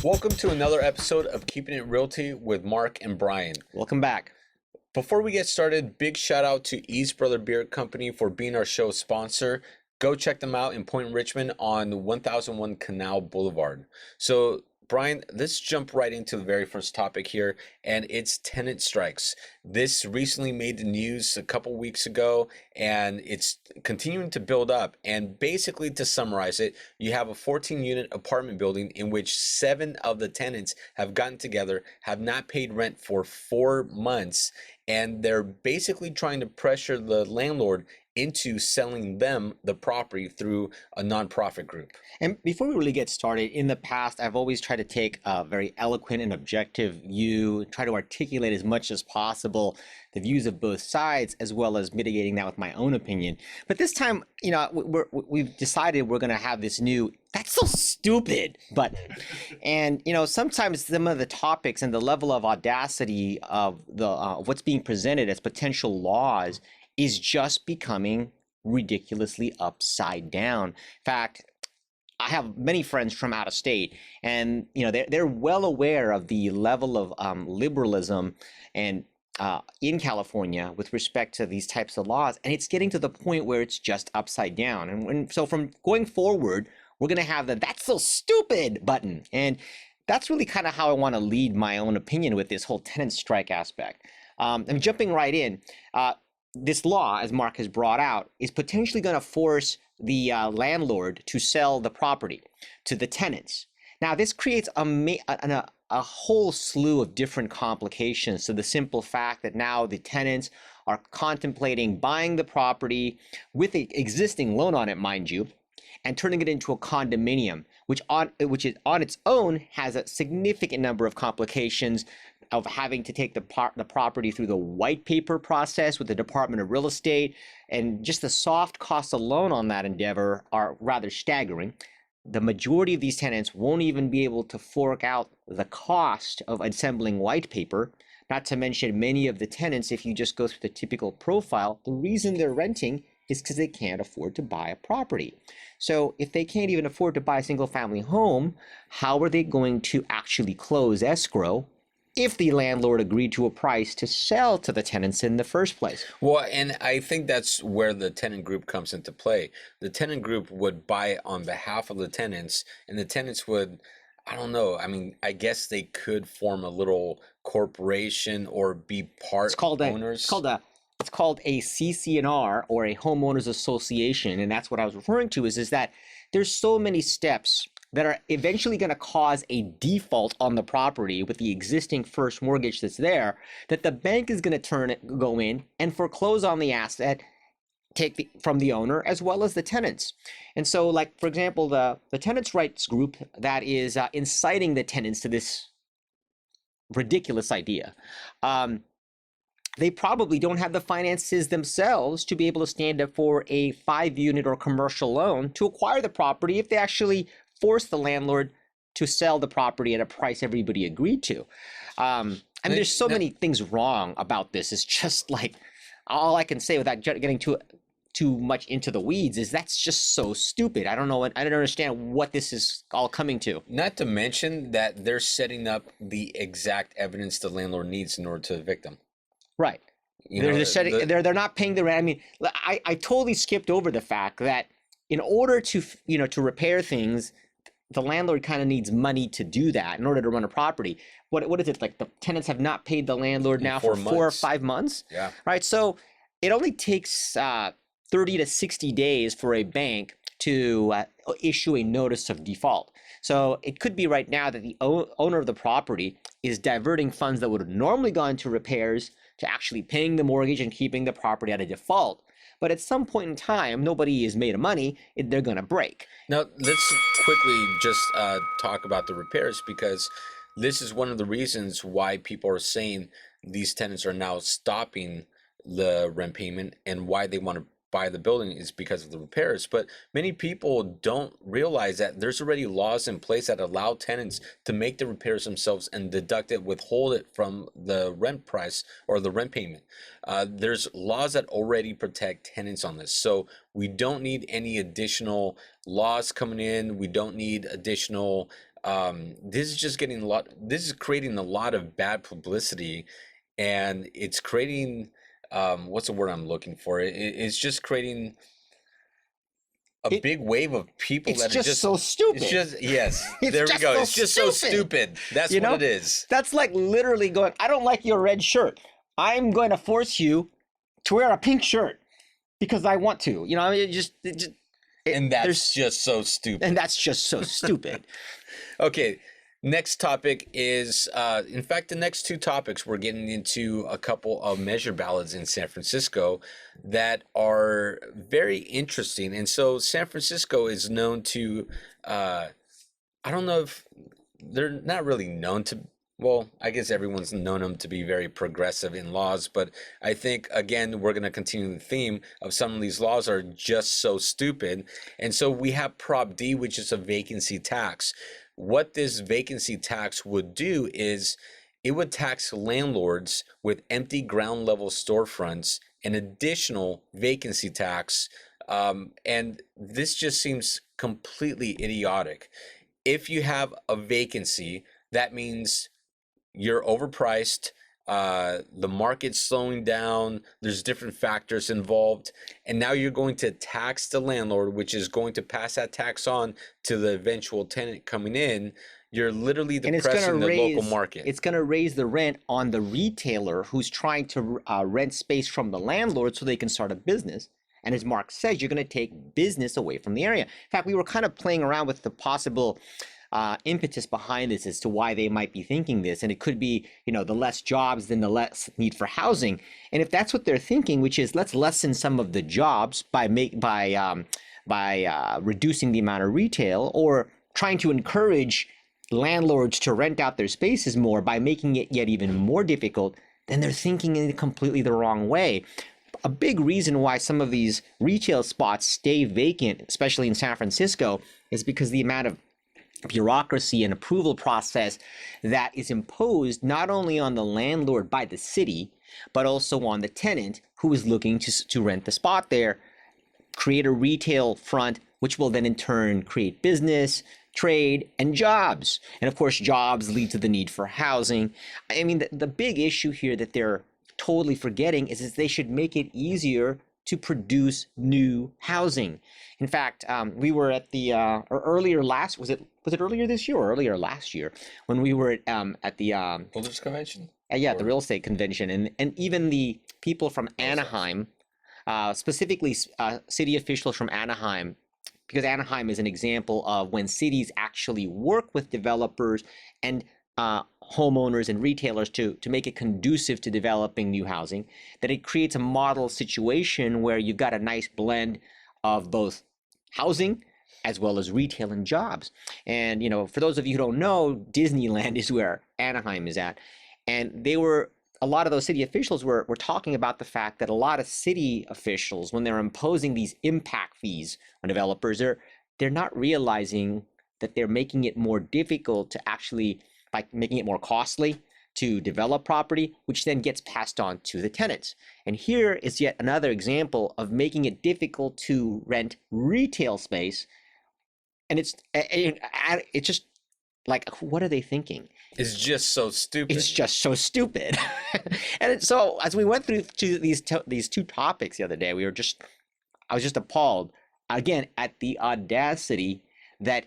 Welcome to another episode of Keeping It Realty with Marc and Brian. Welcome back. Before we get started, big shout out to East Brother Beer Company for being our show sponsor. Go check them out in Point Richmond on 1001 Canal Boulevard. So, Brian, let's jump right into the very first topic here, and it's tenant strikes. This recently made the news a couple weeks ago, and it's continuing to build up. And basically, to summarize it, you have a 14-unit apartment building in which 7 of the tenants have gotten together, have not paid rent for 4 months, and they're basically trying to pressure the landlord into selling them the property through a nonprofit group. And before we really get started, in the past, I've always tried to take a very eloquent and objective view, try to articulate as much as possible the views of both sides, as well as mitigating that with my own opinion. But this time, we've decided we're going to have this new "that's so stupid" button. And sometimes some of the topics and the level of audacity of what's being presented as potential laws is just becoming ridiculously upside down. In fact, I have many friends from out of state, and they're well aware of the level of liberalism and in California with respect to these types of laws, and it's getting to the point where it's just upside down. And so from going forward, we're going to have the "that's so stupid" button, and that's really kind of how I want to lead my own opinion with this whole tenant strike aspect. I'm jumping right in. This law, as Marc has brought out, is potentially going to force the landlord to sell the property to the tenants. Now, this creates a whole slew of different complications. So the simple fact that now the tenants are contemplating buying the property with the existing loan on it, mind you, and turning it into a condominium, which is on its own has a significant number of complications of having to take the property through the white paper process with the Department of Real Estate, and just the soft costs alone on that endeavor are rather staggering. The majority of these tenants won't even be able to fork out the cost of assembling white paper, not to mention many of the tenants, if you just go through the typical profile, the reason they're renting is because they can't afford to buy a property. So if they can't even afford to buy a single family home, how are they going to actually close escrow if the landlord agreed to a price to sell to the tenants in the first place? Well, and I think that's where the tenant group comes into play. The tenant group would buy it on behalf of the tenants, and the tenants would, I don't know, I mean, I guess they could form a little corporation or be part owners. It's called a CC&R, or a homeowners association, and that's what I was referring to is that there's so many steps that are eventually going to cause a default on the property with the existing first mortgage that's there, that the bank is going to go in and foreclose on the asset, from the owner as well as the tenants. And so, like, for example, the tenants' rights group that is inciting the tenants to this ridiculous idea, they probably don't have the finances themselves to be able to stand up for a 5-unit or commercial loan to acquire the property if they actually force the landlord to sell the property at a price everybody agreed to. I mean, there's so many things wrong about this. It's just like, all I can say without getting too much into the weeds is that's just so stupid. I don't know. I don't understand what this is all coming to. Not to mention that they're setting up the exact evidence the landlord needs in order to evict them. Right. They're not paying the rent. I mean, I totally skipped over the fact that in order to repair things, the landlord kind of needs money to do that in order to run a property. What is it, like the tenants have not paid the landlord now for 4 or 5 months? Yeah. Right. So it only takes 30 to 60 days for a bank to issue a notice of default. So it could be right now that the owner of the property is diverting funds that would have normally gone to repairs to actually paying the mortgage and keeping the property at a default. But at some point in time, nobody is made of money, they're going to break. Now, let's quickly just talk about the repairs, because this is one of the reasons why people are saying these tenants are now stopping the rent payment and why they want to buy the building is because of the repairs. But many people don't realize that there's already laws in place that allow tenants to make the repairs themselves and deduct it, withhold it from the rent price or the rent payment. There's laws that already protect tenants on this. So we don't need any additional laws coming in. We don't need additional this is just getting a lot. This is creating a lot of bad publicity, and it's creating what's the word I'm looking for? It's just creating a It big wave of people it's that are just just. so stupid. It's just yes. It's There we just go. so It's just so stupid. stupid. That's You what know, it is. that's like literally going, I don't like your red shirt. I'm going to force you to wear a pink shirt because I want to. You know, And that's just so stupid. and that's just so stupid. Okay, next topic is, in fact, the next two topics, we're getting into a couple of measure ballots in San Francisco that are very interesting. And so San Francisco is known to, I don't know if they're not really known to, well, I guess everyone's known them to be very progressive in laws, but I think, again, we're going to continue the theme of some of these laws are just so stupid. And so we have Prop D, which is a vacancy tax. What this vacancy tax would do is it would tax landlords with empty ground level storefronts an additional vacancy tax. And this just seems completely idiotic. If you have a vacancy, that means you're overpriced, the market's slowing down, there's different factors involved, and now you're going to tax the landlord, which is going to pass that tax on to the eventual tenant coming in. You're literally And it's going to depressing the local raise market. it's going to raise the rent on the retailer who's trying to rent space from the landlord so they can start a business. And as Mark says, you're going to take business away from the area. In fact, we were kind of playing around with the possible impetus behind this as to why they might be thinking this. And it could be, you know, the less jobs, then the less need for housing. And if that's what they're thinking, which is let's lessen some of the jobs by reducing the amount of retail, or trying to encourage landlords to rent out their spaces more by making it yet even more difficult, then they're thinking in completely the wrong way. A big reason why some of these retail spots stay vacant, especially in San Francisco, is because the amount of bureaucracy and approval process that is imposed not only on the landlord by the city, but also on the tenant who is looking to rent the spot there, create a retail front, which will then in turn create business, trade, and jobs. And of course, jobs lead to the need for housing. I mean, the big issue here that they're totally forgetting is they should make it easier to produce new housing. In fact, we were at the or earlier last was it earlier this year or earlier last year when we were at the Builders Convention? the real estate convention, and even the people from Anaheim, specifically city officials from Anaheim, because Anaheim is an example of when cities actually work with developers and homeowners and retailers to make it conducive to developing new housing, that it creates a model situation where you've got a nice blend of both housing as well as retail and jobs. And, you know, for those of you who don't know, Disneyland is where Anaheim is at. And a lot of those city officials were talking about the fact that a lot of city officials, when they're imposing these impact fees on developers, they're not realizing that they're making it more difficult to actually, by making it more costly to develop property, which then gets passed on to the tenants. And here is yet another example of making it difficult to rent retail space. And it's just like, what are they thinking? It's just so stupid. It's just so stupid. And so as we went through these two topics the other day, I was just appalled again at the audacity that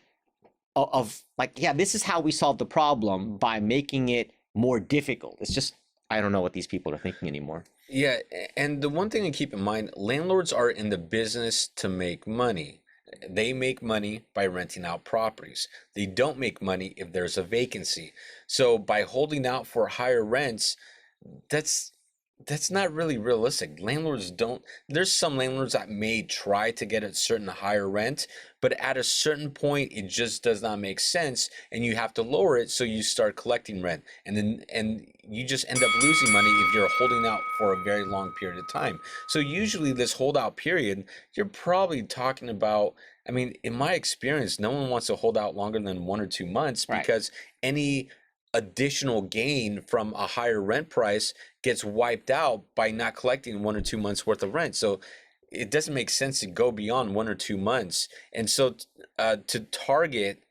of like, yeah, this is how we solve the problem, by making it more difficult. It's just, I don't know what these people are thinking anymore. Yeah, and the one thing to keep in mind, landlords are in the business to make money. They make money by renting out properties. They don't make money if there's a vacancy. So by holding out for higher rents, that's not really realistic. Landlords don't, there's some landlords that may try to get a certain higher rent, but at a certain point it just does not make sense, and you have to lower it so you start collecting rent, and you just end up losing money if you're holding out for a very long period of time. So usually this holdout period, you're probably talking about, I mean, in my experience, no one wants to hold out longer than 1 or 2 months, because any additional gain from a higher rent price gets wiped out by not collecting 1 or 2 months worth of rent. So it doesn't make sense to go beyond 1 or 2 months. And so to target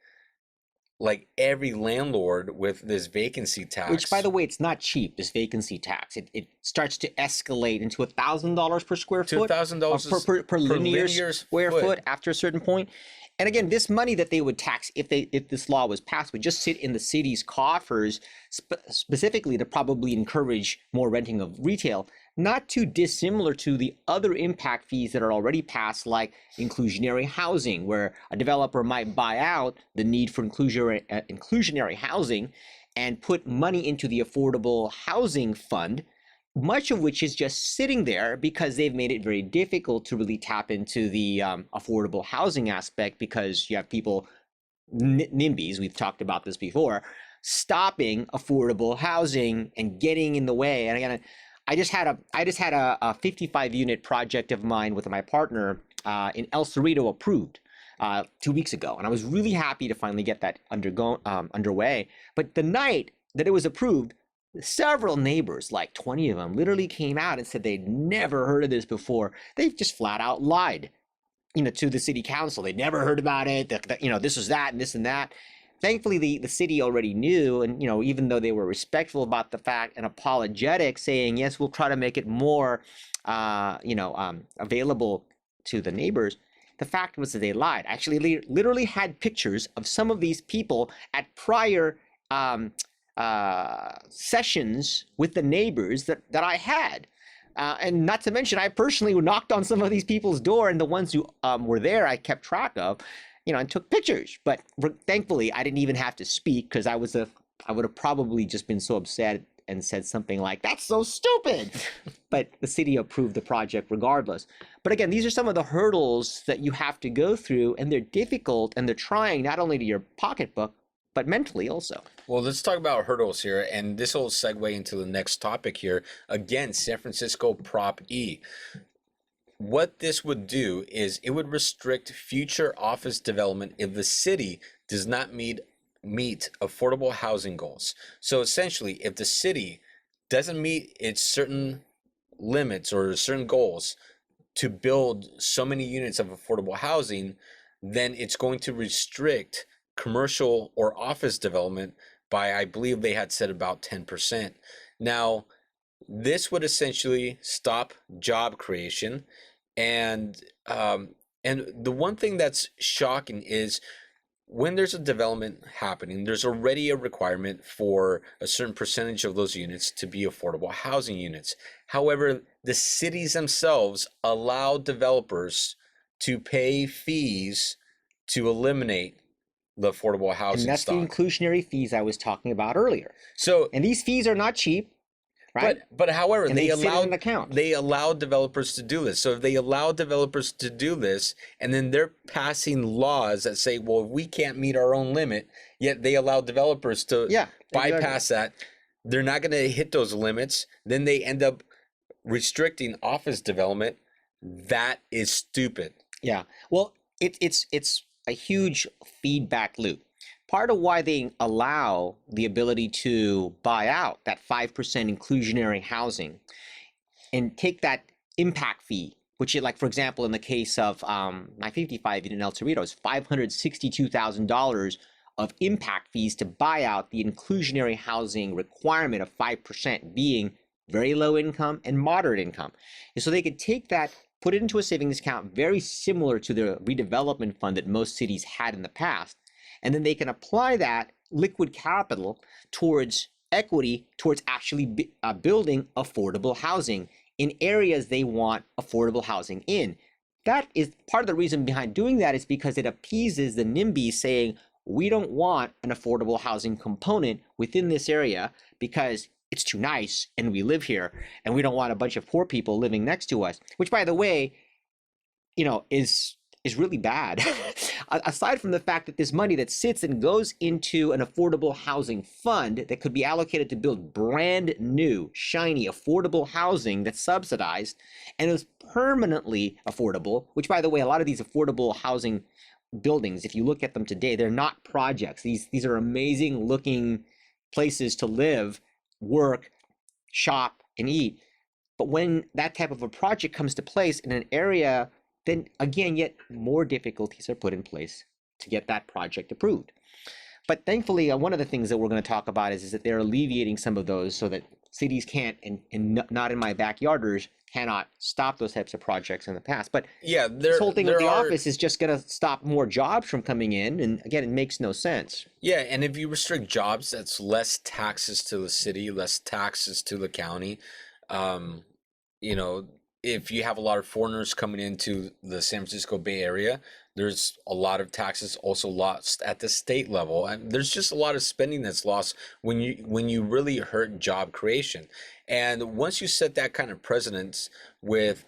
like every landlord with this vacancy tax. Which, by the way, it's not cheap, this vacancy tax. It starts to escalate into $1,000 per square foot, $2,000 per linear square foot after a certain point. And again, this money that they would tax if this law was passed would just sit in the city's coffers, specifically to probably encourage more renting of retail, not too dissimilar to the other impact fees that are already passed, like inclusionary housing, where a developer might buy out the need for inclusionary housing and put money into the affordable housing fund, much of which is just sitting there because they've made it very difficult to really tap into the affordable housing aspect, because you have people, NIMBYs, we've talked about this before, stopping affordable housing and getting in the way. And again, I just had a 55 unit project of mine with my partner in El Cerrito approved 2 weeks ago, and I was really happy to finally get that underway. But the night that it was approved, several neighbors, like 20 of them, literally came out and said they'd never heard of this before. They just flat out lied, to the city council. They'd never heard about it. This was that and this and that. Thankfully, the city already knew, and even though they were respectful about the fact and apologetic, saying yes, we'll try to make it more, available to the neighbors. The fact was that they lied. Actually, they literally had pictures of some of these people at prior sessions with the neighbors that I had. And not to mention, I personally knocked on some of these people's door, and the ones who were there, I kept track of, and took pictures. But thankfully, I didn't even have to speak, because I would have probably just been so upset and said something like, "That's so stupid." But the city approved the project regardless. But again, these are some of the hurdles that you have to go through, and they're difficult, and they're trying not only to your pocketbook, but mentally also. Well, let's talk about hurdles here, and this will segue into the next topic here. Again, San Francisco Prop E. What this would do is it would restrict future office development if the city does not meet affordable housing goals. So essentially, if the city doesn't meet its certain limits or certain goals to build so many units of affordable housing, then it's going to restrict commercial or office development by, I believe they had said, about 10%. Now, this would essentially stop job creation. And the one thing that's shocking is when there's a development happening, there's already a requirement for a certain percentage of those units to be affordable housing units. However, the cities themselves allow developers to pay fees to eliminate the affordable housing and that's stock. the inclusionary fees I was talking about earlier. So, and these fees are not cheap, right? But however, and they allow developers to do this. So if they allow developers to do this, and then they're passing laws that say, well, we can't meet our own limit, yet they allow developers to bypass that, they're not going to hit those limits. Then they end up restricting office development. That is stupid. Yeah. Well, it's a huge feedback loop. Part of why they allow the ability to buy out that 5% inclusionary housing and take that impact fee, which is, like, for example, in the case of my 55 in El Cerrito, is $562,000 of impact fees to buy out the inclusionary housing requirement of 5%, being very low income and moderate income. And so they could take that, put it into a savings account very similar to the redevelopment fund that most cities had in the past. And then they can apply that liquid capital towards equity, towards actually building affordable housing in areas they want affordable housing in. That is part of the reason behind doing that, is because it appeases the NIMBY saying, we don't want an affordable housing component within this area because it's too nice and we live here, and we don't want a bunch of poor people living next to us, which, by the way, is really bad. Aside from the fact that this money that sits and goes into an affordable housing fund that could be allocated to build brand new, shiny, affordable housing that's subsidized and is permanently affordable, which, by the way, a lot of these affordable housing buildings, if you look at them today, they're not projects. These are amazing looking places to live, work, shop, and eat. But when that type of a project comes to place in an area, then again, yet more difficulties are put in place to get that project approved. But thankfully, one of the things that we're going to talk about is that they're alleviating some of those so that cities can't, and not in my backyarders, cannot stop those types of projects in the past. But Yeah, this whole thing with there the are. office is just going to stop more jobs from coming in. And again, it makes no sense. Yeah, and if you restrict jobs, that's less taxes to the city, less taxes to the county. Um, you know, if you have a lot of foreigners coming into the San Francisco Bay Area, there's a lot of taxes also lost at the state level. And there's just a lot of spending that's lost when you really hurt job creation. And once you set that kind of precedence with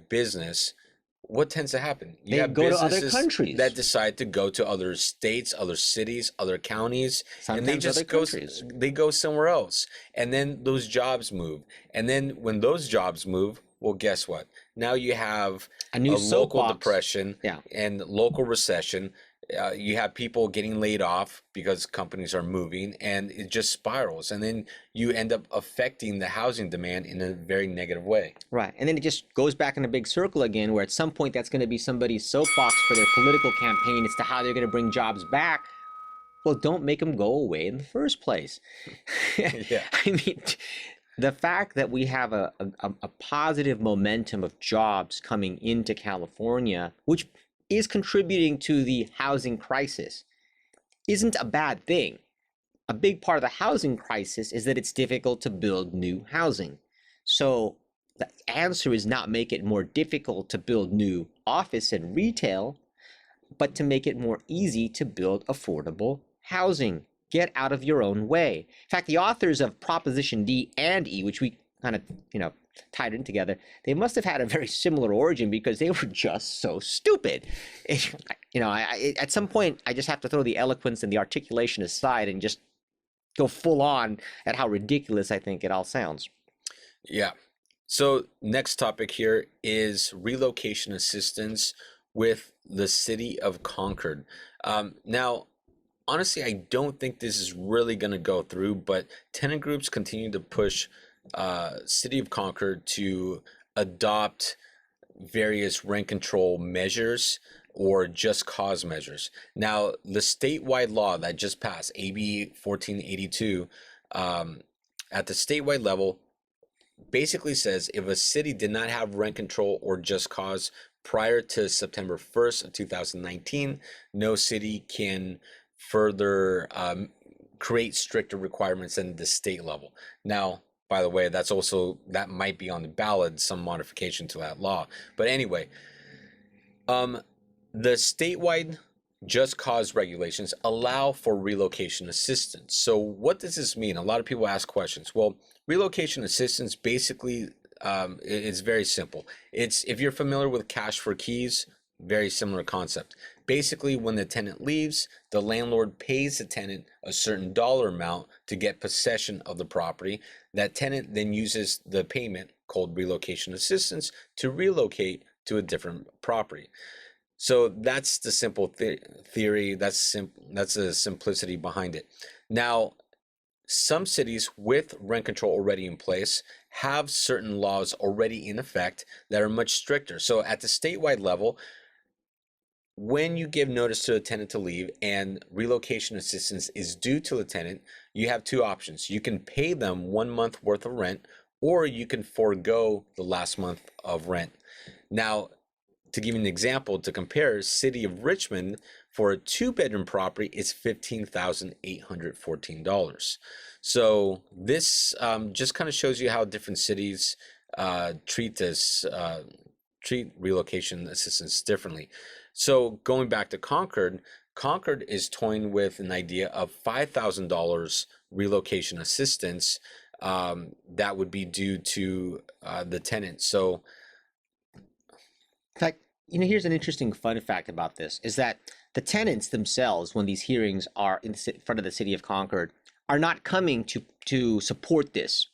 business, what tends to happen? You They have go to other businesses countries. that decide to go to other states, other cities, other counties, and they Sometimes just other go countries. they go somewhere else. And then those jobs move. And then when those jobs move, well, guess what? Now you have A new a local soapbox. depression Yeah. and local recession. You have people getting laid off because companies are moving, and it just spirals. And then you end up affecting the housing demand in a very negative way. Right. And then it just goes back in a big circle again, where at some point that's going to be somebody's soapbox for their political campaign as to how they're going to bring jobs back. Well, don't make them go away in the first place. Yeah. I mean, the fact that we have a positive momentum of jobs coming into California, which is contributing to the housing crisis, isn't a bad thing. A big part of the housing crisis is that it's difficult to build new housing. So the answer is not make it more difficult to build new office and retail, but to make it more easy to build affordable housing. Get out of your own way. In fact, the authors of Proposition D and E, which we kind of, tied in together, they must have had a very similar origin because they were just so stupid. At some point, I just have to throw the eloquence and the articulation aside and just go full on at how ridiculous I think it all sounds. Yeah. So next topic here is relocation assistance with the city of Concord. Now, honestly, I don't think this is really going to go through, but tenant groups continue to push city of Concord to adopt various rent control measures or just cause measures. Now, the statewide law that just passed, AB 1482, at the statewide level, basically says if a city did not have rent control or just cause prior to September 1st of 2019, no city can further create stricter requirements than the state level. Now, by the way, that might be on the ballot, some modification to that law. But anyway, the statewide just cause regulations allow for relocation assistance. So what does this mean? A lot of people ask questions. Well, relocation assistance basically it's very simple. It's, if you're familiar with cash for keys, very similar concept. Basically, when the tenant leaves, the landlord pays the tenant a certain dollar amount to get possession of the property. That tenant then uses the payment, called relocation assistance, to relocate to a different property. So that's the simple theory. That's the simplicity behind it. Now, some cities with rent control already in place have certain laws already in effect that are much stricter. So at the statewide level, when you give notice to a tenant to leave and relocation assistance is due to the tenant, you have two options. You can pay them 1 month worth of rent, or you can forego the last month of rent. Now, to give you an example to compare, city of Richmond, for a 2-bedroom property, is $15,814. So this just kind of shows you how different cities treat relocation assistance differently. So going back to Concord, Concord is toying with an idea of $5,000 relocation assistance that would be due to the tenant. So, in fact, here's an interesting fun fact about this, is that the tenants themselves, when these hearings are in front of the city of Concord, are not coming to support this,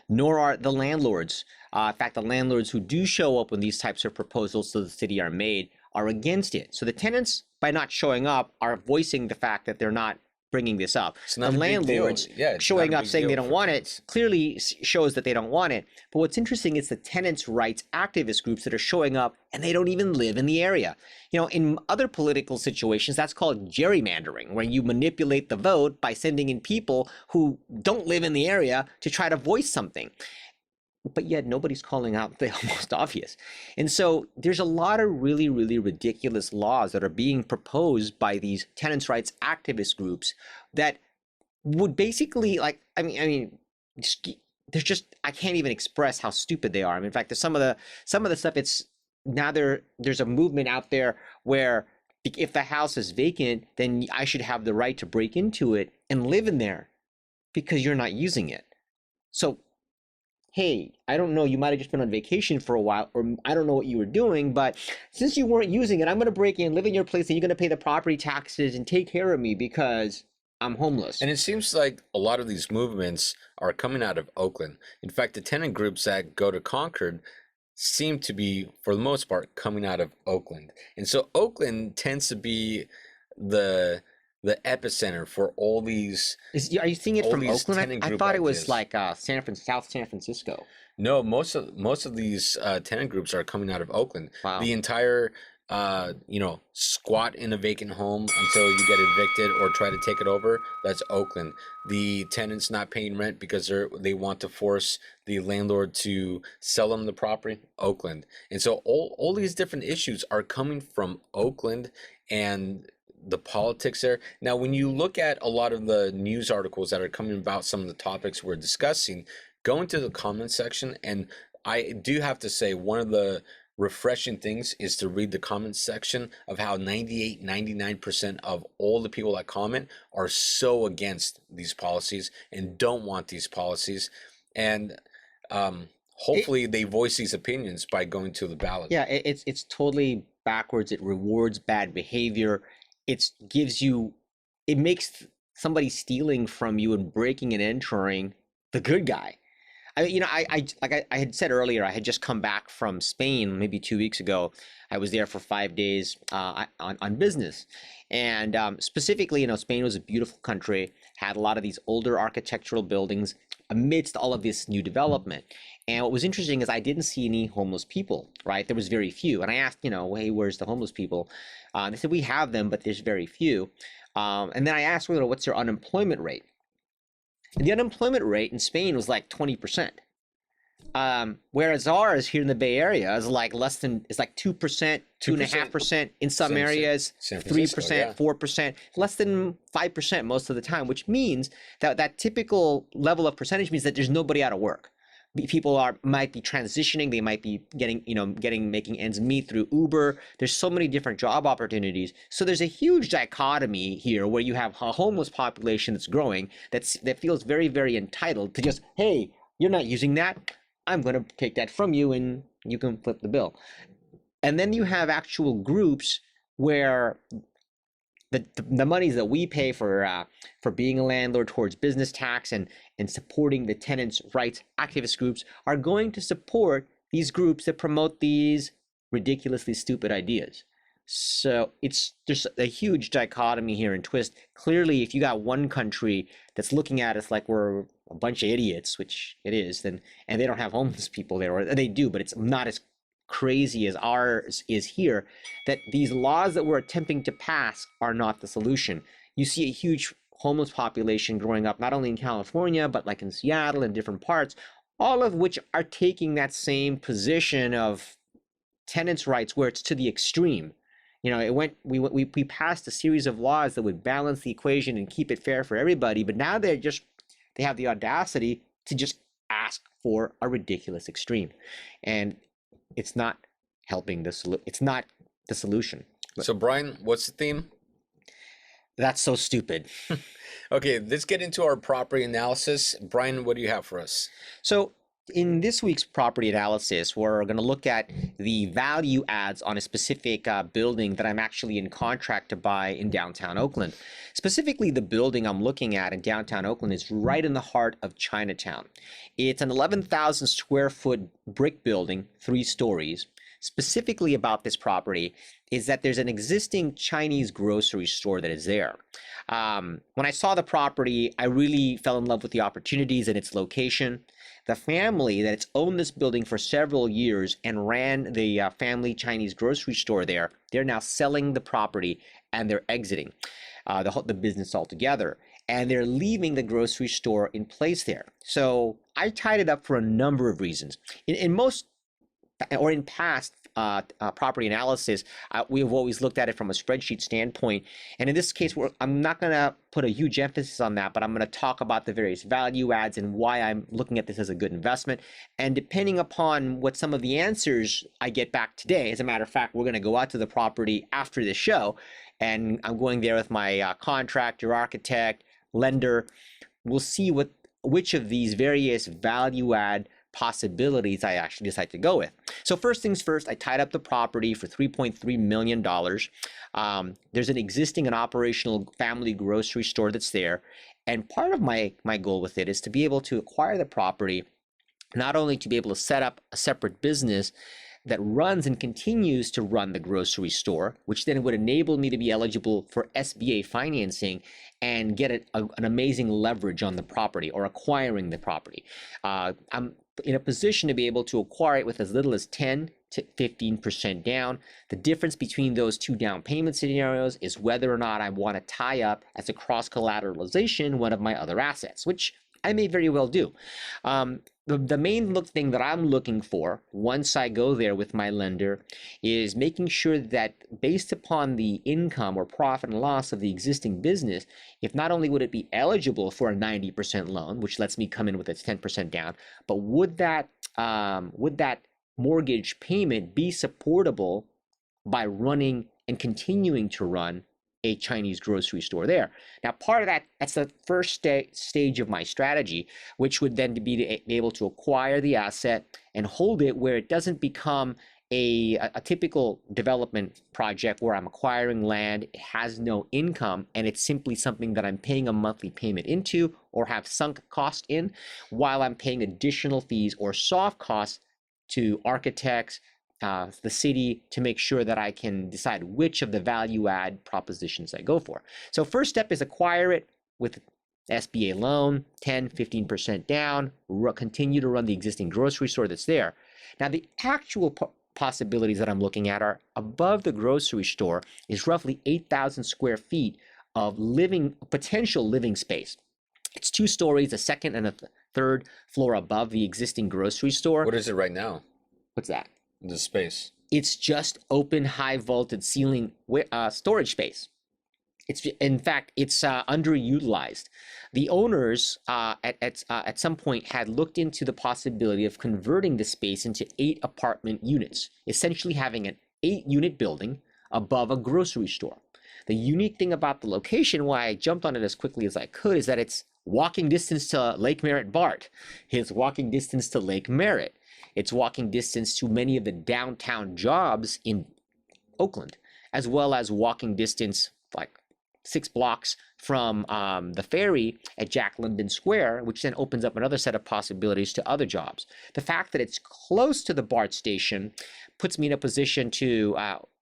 nor are the landlords. In fact, the landlords who do show up when these types of proposals to the city are made are against it. So the tenants, by not showing up, are voicing the fact that they're not bringing this up. It's The not a big deal. landlords Yeah, it's not showing a up big saying they deal don't for want tenants. it clearly shows that they don't want it. But what's interesting is the tenants' rights activist groups that are showing up and they don't even live in the area. You know, in other political situations, that's called gerrymandering, where you manipulate the vote by sending in people who don't live in the area to try to voice something. But yet nobody's calling out the most obvious. And so there's a lot of really, really ridiculous laws that are being proposed by these tenants' rights activist groups that would basically, like, there's just, I can't even express how stupid they are. I mean, in fact, there's some of the stuff, it's now there's a movement out there where if the house is vacant, then I should have the right to break into it and live in there because you're not using it. So, hey, I don't know, you might have just been on vacation for a while, or I don't know what you were doing, but since you weren't using it, I'm going to break in, live in your place, and you're going to pay the property taxes and take care of me because I'm homeless. And it seems like a lot of these movements are coming out of Oakland. In fact, the tenant groups that go to Concord seem to be, for the most part, coming out of Oakland. And so Oakland tends to be the epicenter for all these Are you seeing it all from these Oakland? tenant I group thought it was ideas. like South San Francisco. No, most of these tenant groups are coming out of Oakland. Wow. The entire squat in a vacant home until you get evicted or try to take it over, that's Oakland. The tenants not paying rent because they want to force the landlord to sell them the property, Oakland. And so all these different issues are coming from Oakland and the politics there. Now, when you look at a lot of the news articles that are coming about some of the topics we're discussing, go into the comment section, and I do have to say one of the refreshing things is to read the comment section of how 99% of all the people that comment are so against these policies and don't want these policies. And hopefully they voice these opinions by going to the ballot. Yeah, it's totally backwards. It rewards bad behavior. It makes somebody stealing from you and breaking and entering the good guy. I had said earlier, I had just come back from Spain maybe 2 weeks ago. I was there for 5 days on business, and specifically, Spain was a beautiful country, had a lot of these older architectural buildings amidst all of this new development. And what was interesting is I didn't see any homeless people, right? There was very few. And I asked, hey, where's the homeless people? They said, we have them, but there's very few. And then I asked, what's their unemployment rate? And the unemployment rate in Spain was like 20%. Whereas ours here in the Bay Area is like it's like 2%, 2.5% in some areas, San Francisco, 3%, yeah. 4%, less than 5% most of the time, which means that typical level of percentage means that there's nobody out of work. People might be transitioning, they might be making ends meet through Uber. There's so many different job opportunities. So there's a huge dichotomy here where you have a homeless population that's growing, that feels very, very entitled to just, hey, you're not using that, I'm going to take that from you and you can flip the bill. And then you have actual groups where the monies that we pay for being a landlord towards business tax and supporting the tenants' rights activist groups are going to support these groups that promote these ridiculously stupid ideas. So there's a huge dichotomy here and twist. Clearly, if you got one country that's looking at us like we're a bunch of idiots, which it is, and they don't have homeless people there, or they do, but it's not as crazy as ours is here, that these laws that we're attempting to pass are not the solution. You see a huge homeless population growing up, not only in California, but like in Seattle and different parts, all of which are taking that same position of tenants' rights where it's to the extreme. We passed a series of laws that would balance the equation and keep it fair for everybody, but now they have the audacity to just ask for a ridiculous extreme. And it's not helping it's not the solution. So Brian, what's the theme? That's so stupid. Okay, let's get into our property analysis. Brian, what do you have for us? So in this week's property analysis, we're going to look at the value adds on a specific building that I'm actually in contract to buy in downtown Oakland. Specifically, the building I'm looking at in downtown Oakland is right in the heart of Chinatown. It's an 11,000 square foot brick building, 3 stories. specifically about this property is that there's an existing Chinese grocery store that is there. When I saw the property, I really fell in love with the opportunities and its location. The family that's owned this building for several years and ran the family Chinese grocery store there, they're now selling the property and they're exiting the business altogether. And they're leaving the grocery store in place there. So I tied it up for a number of reasons. In most or in past property analysis, we have always looked at it from a spreadsheet standpoint. And in this case, I'm not going to put a huge emphasis on that, but I'm going to talk about the various value adds and why I'm looking at this as a good investment. And depending upon what some of the answers I get back today, as a matter of fact, we're going to go out to the property after the show, and I'm going there with my contractor, architect, lender. We'll see which of these various value add possibilities I actually decide to go with. So first things first, I tied up the property for $3.3 million. There's an existing and operational family grocery store that's there. And part of my goal with it is to be able to acquire the property, not only to be able to set up a separate business that runs and continues to run the grocery store, which then would enable me to be eligible for SBA financing and get an amazing leverage on the property or acquiring the property. I'm in a position to be able to acquire it with as little as 10 to 15% down. The difference between those two down payment scenarios is whether or not I want to tie up as a cross collateralization one of my other assets, which I may very well do. The main thing that I'm looking for once I go there with my lender is making sure that based upon the income or profit and loss of the existing business, if not only would it be eligible for a 90% loan, which lets me come in with its 10% down, but would that mortgage payment be supportable by running and continuing to run a Chinese grocery store there. Now, part of that's the first stage of my strategy, which would then be to be able to acquire the asset and hold it where it doesn't become a typical development project where I'm acquiring land, it has no income, and it's simply something that I'm paying a monthly payment into or have sunk cost in, while I'm paying additional fees or soft costs to architects, the city, to make sure that I can decide which of the value add propositions I go for. So first step is acquire it with SBA loan, 10, 15% down, continue to run the existing grocery store that's there. Now the actual possibilities that I'm looking at are above the grocery store is roughly 8,000 square feet of potential living space. It's 2 stories, a second and a third floor above the existing grocery store. What is it right now? What's that? The space. It's just open, high vaulted ceiling storage space. In fact, it's underutilized. The owners at some point had looked into the possibility of converting the space into 8 apartment units, essentially having an 8-unit building above a grocery store. The unique thing about the location, why I jumped on it as quickly as I could, is that it's walking distance to Lake Merritt BART. It's walking distance to Lake Merritt. It's walking distance to many of the downtown jobs in Oakland, as well as walking distance like 6 blocks from the ferry at Jack London Square, which then opens up another set of possibilities to other jobs. The fact that it's close to the BART station puts me in a position to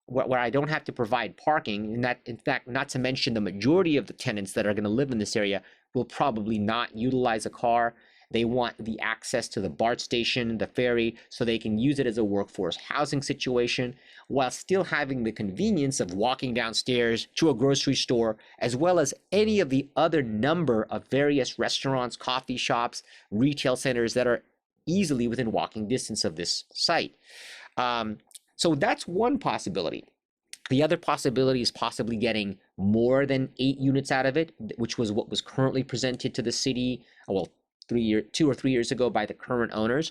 where I don't have to provide parking, and that, in fact, not to mention the majority of the tenants that are going to live in this area will probably not utilize a car. They want the access to the BART station, the ferry, so they can use it as a workforce housing situation while still having the convenience of walking downstairs to a grocery store, as well as any of the other number of various restaurants, coffee shops, retail centers that are easily within walking distance of this site. So that's one possibility. The other possibility is possibly getting more than 8 units out of it, which was what was currently presented to the city, well, 2 or 3 years ago by the current owners.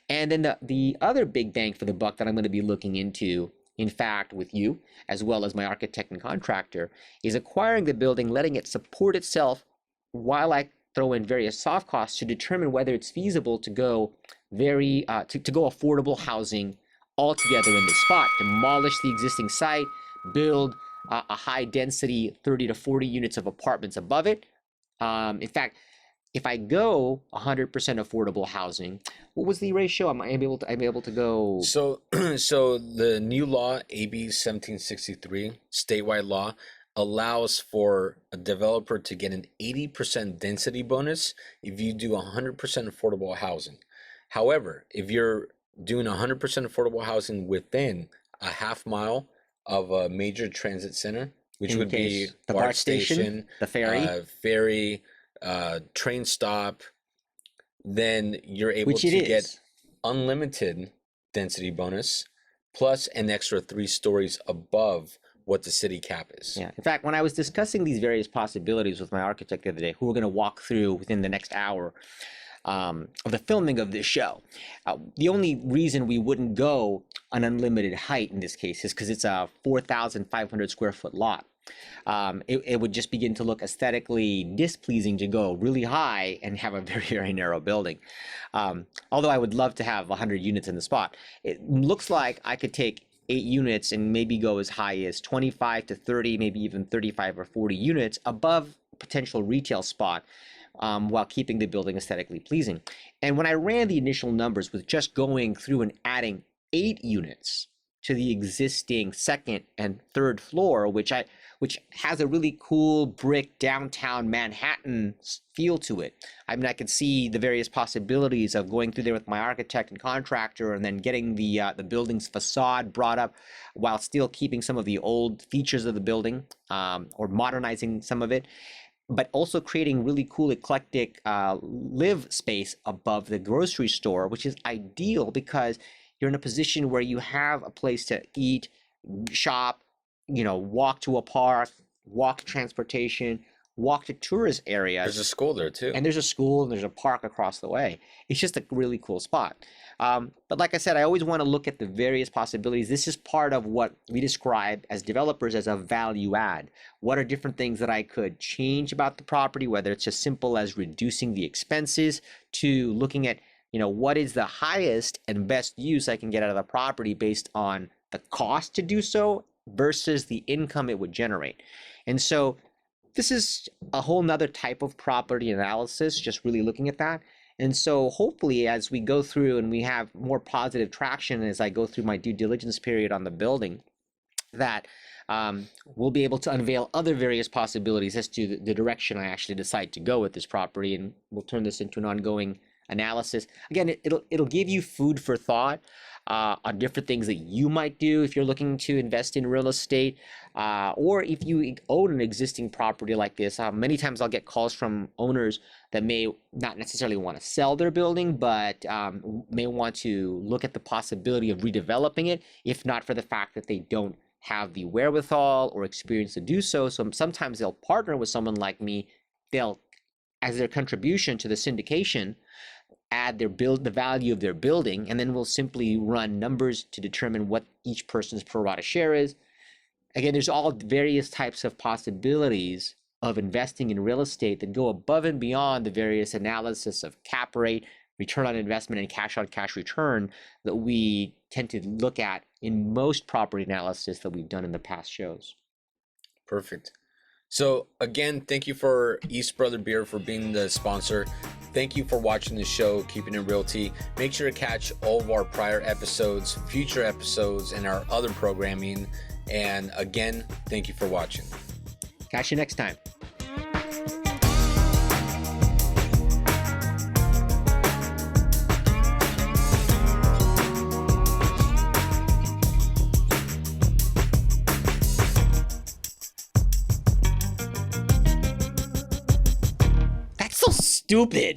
And then the other big bang for the buck that I'm going to be looking into, in fact, with you, as well as my architect and contractor, is acquiring the building, letting it support itself while I throw in various soft costs to determine whether it's feasible to go to go affordable housing altogether in this spot, demolish the existing site, build a high density 30 to 40 units of apartments above it. In fact, If I go 100% affordable housing, what was the ratio? Am I able to go? So, so the new law, AB 1763, statewide law, allows for a developer to get an 80% density bonus if you do 100% affordable housing. However, if you're doing 100% affordable housing within a half mile of a major transit center, which In would be case the BART BART station, the ferry, ferry, train stop, then you're able which it to get is. unlimited density bonus plus an extra 3 stories above what the city cap is. Yeah. In fact, when I was discussing these various possibilities with my architect the other day, who we're going to walk through within the next hour of the filming of this show, the only reason we wouldn't go an unlimited height in this case is because it's a 4,500 square foot lot. It would just begin to look aesthetically displeasing to go really high and have a very, very narrow building. Although I would love to have 100 units in the spot. It looks like I could take 8 units and maybe go as high as 25 to 30, maybe even 35 or 40 units above potential retail spot, while keeping the building aesthetically pleasing. And when I ran the initial numbers with just going through and adding 8 units to the existing second and third floor, which has a really cool brick downtown Manhattan feel to it. I mean, I could see the various possibilities of going through there with my architect and contractor, and then getting the building's facade brought up while still keeping some of the old features of the building, or modernizing some of it, but also creating really cool eclectic live space above the grocery store, which is ideal because you're in a position where you have a place to eat, shop, walk to a park, walk to transportation, walk to tourist areas. There's a school there too. And there's a school and there's a park across the way. It's just a really cool spot. But like I said, I always want to look at the various possibilities. This is part of what we describe as developers as a value add. What are different things that I could change about the property, whether it's as simple as reducing the expenses to looking at, what is the highest and best use I can get out of the property based on the cost to do so versus the income it would generate. And so this is a whole nother type of property analysis, just really looking at that. And so hopefully as we go through and we have more positive traction as I go through my due diligence period on the building, that we'll be able to unveil other various possibilities as to the direction I actually decide to go with this property, and we'll turn this into an ongoing analysis. Again, it'll give you food for thought on different things that you might do if you're looking to invest in real estate, or if you own an existing property like this. Many times I'll get calls from owners that may not necessarily want to sell their building, but may want to look at the possibility of redeveloping it, if not for the fact that they don't have the wherewithal or experience to do so. So sometimes they'll partner with someone like me. They'll, as their contribution to the syndication, add the value of their building, and then we'll simply run numbers to determine what each person's pro rata share is. Again, there's all various types of possibilities of investing in real estate that go above and beyond the various analysis of cap rate, return on investment, and cash on cash return that we tend to look at in most property analysis that we've done in the past shows. Perfect. So again, thank you for East Brother Beer for being the sponsor. Thank you for watching the show, Keeping It Realty. Make sure to catch all of our prior episodes, future episodes, and our other programming. And again, thank you for watching. Catch you next time. That's so stupid.